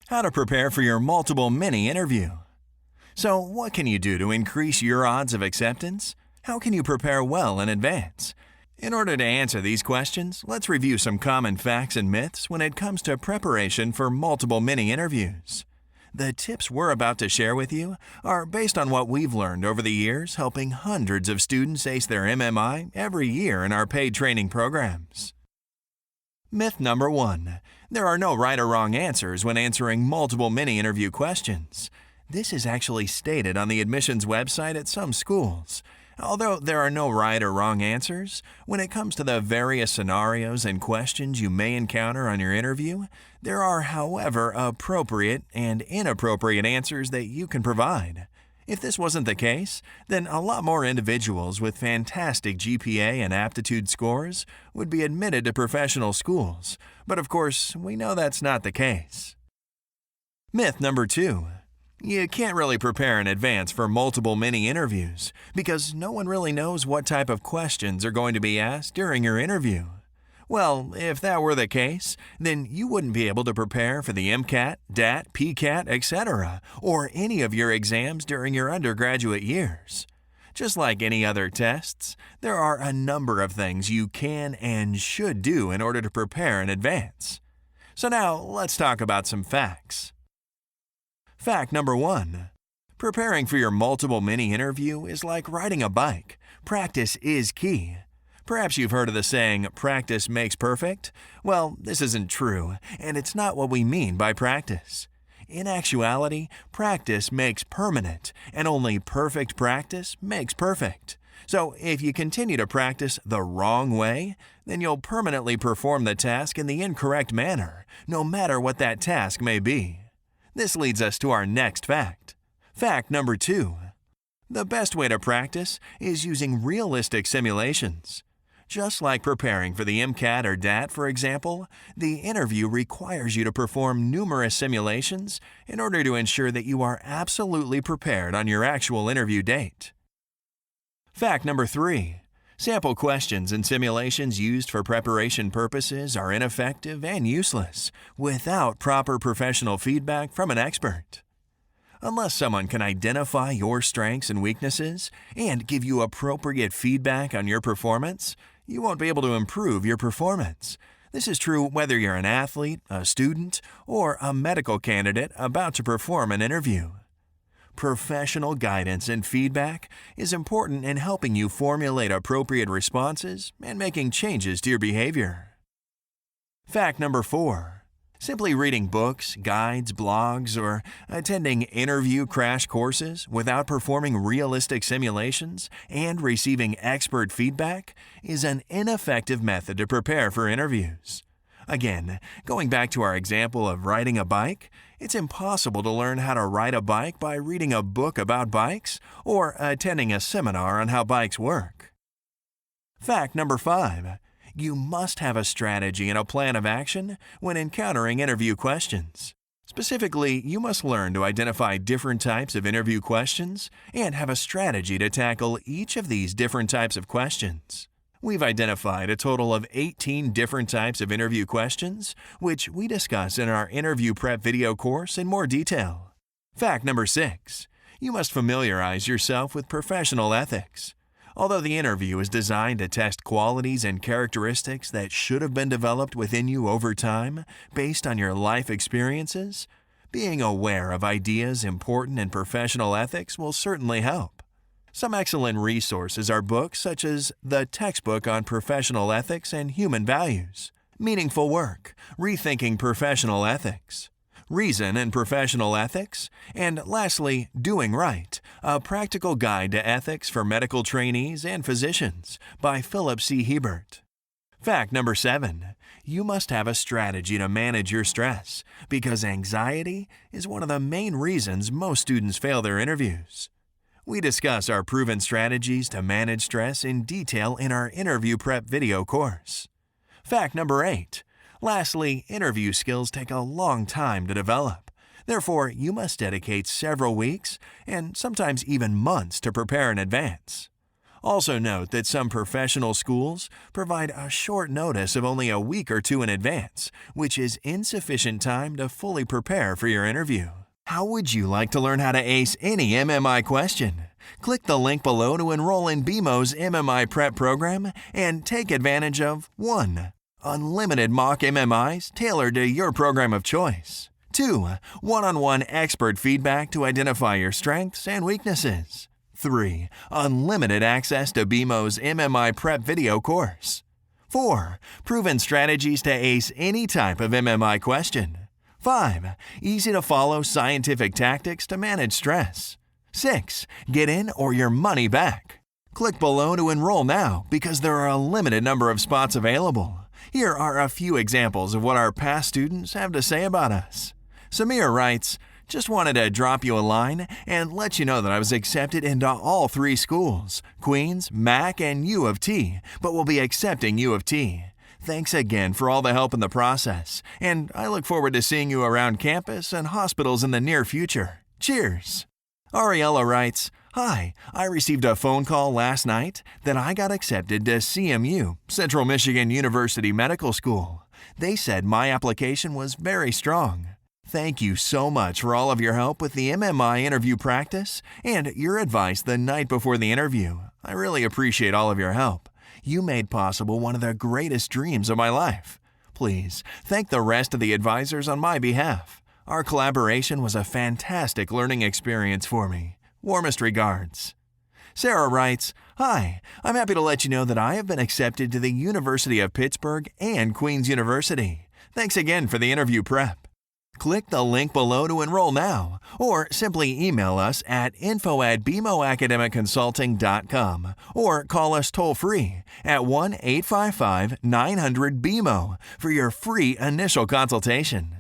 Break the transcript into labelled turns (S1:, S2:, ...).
S1: How to prepare for your multiple mini interview. So, what can you do to increase your odds of acceptance? How can you prepare well in advance? In order to answer these questions, let's review some common facts and myths when it comes to preparation for multiple mini interviews. The tips we're about to share with you are based on what we've learned over the years helping hundreds of students ace their MMI every year in our paid training programs. Myth number 1. There are no right or wrong answers when answering multiple mini-interview questions. This is actually stated on the admissions website at some schools. Although there are no right or wrong answers, when it comes to the various scenarios and questions you may encounter on your interview, there are, however, appropriate and inappropriate answers that you can provide. If this wasn't the case, then a lot more individuals with fantastic GPA and aptitude scores would be admitted to professional schools, but of course, we know that's not the case. Myth number 2. You can't really prepare in advance for multiple mini-interviews because no one really knows what type of questions are going to be asked during your interview. Well, if that were the case, then you wouldn't be able to prepare for the MCAT, DAT, PCAT, etc., or any of your exams during your undergraduate years. Just like any other tests, there are a number of things you can and should do in order to prepare in advance. So now, let's talk about some facts. Fact number 1. Preparing for your multiple mini-interview is like riding a bike. Practice is key. Perhaps you've heard of the saying, practice makes perfect? Well, this isn't true, and it's not what we mean by practice. In actuality, practice makes permanent, and only perfect practice makes perfect. So if you continue to practice the wrong way, then you'll permanently perform the task in the incorrect manner, no matter what that task may be. This leads us to our next fact. Fact number 2. The best way to practice is using realistic simulations. Just like preparing for the MCAT or DAT, for example, the interview requires you to perform numerous simulations in order to ensure that you are absolutely prepared on your actual interview date. Fact number 3. Sample questions and simulations used for preparation purposes are ineffective and useless without proper professional feedback from an expert. Unless someone can identify your strengths and weaknesses and give you appropriate feedback on your performance, you won't be able to improve your performance. This is true whether you're an athlete, a student, or a medical candidate about to perform an interview. Professional guidance and feedback is important in helping you formulate appropriate responses and making changes to your behavior. Fact number 4. Simply reading books, guides, blogs, or attending interview crash courses without performing realistic simulations and receiving expert feedback is an ineffective method to prepare for interviews. Again, going back to our example of riding a bike, it's impossible to learn how to ride a bike by reading a book about bikes or attending a seminar on how bikes work. Fact number 5. You must have a strategy and a plan of action when encountering interview questions. Specifically, you must learn to identify different types of interview questions and have a strategy to tackle each of these different types of questions. We've identified a total of 18 different types of interview questions, which we discuss in our interview prep video course in more detail. Fact number 6. You must familiarize yourself with professional ethics. Although the interview is designed to test qualities and characteristics that should have been developed within you over time based on your life experiences, being aware of ideas important in professional ethics will certainly help. Some excellent resources are books such as The Textbook on Professional Ethics and Human Values, Meaningful Work, Rethinking Professional Ethics, Reason in Professional Ethics, and lastly, Doing Right, A Practical Guide to Ethics for Medical Trainees and Physicians by Philip C. Hebert. Fact number 7. You must have a strategy to manage your stress because anxiety is one of the main reasons most students fail their interviews. We discuss our proven strategies to manage stress in detail in our interview prep video course. Fact number 8. Lastly, interview skills take a long time to develop. Therefore, you must dedicate several weeks and sometimes even months to prepare in advance. Also note that some professional schools provide a short notice of only a week or two in advance, which is insufficient time to fully prepare for your interview. How would you like to learn how to ace any MMI question? Click the link below to enroll in BeMo's MMI Prep program and take advantage of 1. Unlimited mock MMIs tailored to your program of choice. 2. One-on-one expert feedback to identify your strengths and weaknesses. 3. Unlimited access to BeMo's MMI Prep video course. 4. Proven strategies to ace any type of MMI question. 5. Easy-to-follow scientific tactics to manage stress. 6. Get in or your money back. Click below to enroll now because there are a limited number of spots available. Here are a few examples of what our past students have to say about us. Samir writes, "Just wanted to drop you a line and let you know that I was accepted into all 3 schools, Queens, Mac, and U of T, but will be accepting U of T. Thanks again for all the help in the process, and I look forward to seeing you around campus and hospitals in the near future. Cheers." Ariella writes, "Hi, I received a phone call last night that I got accepted to CMU, Central Michigan University Medical School. They said my application was very strong. Thank you so much for all of your help with the MMI interview practice and your advice the night before the interview. I really appreciate all of your help. You made possible one of the greatest dreams of my life. Please thank the rest of the advisors on my behalf. Our collaboration was a fantastic learning experience for me. Warmest regards." Sarah writes, "Hi, I'm happy to let you know that I have been accepted to the University of Pittsburgh and Queen's University. Thanks again for the interview prep." Click the link below to enroll now, or simply email us at info@bemoacademicconsulting.com or call us toll-free at 1-855-900-BEMO for your free initial consultation.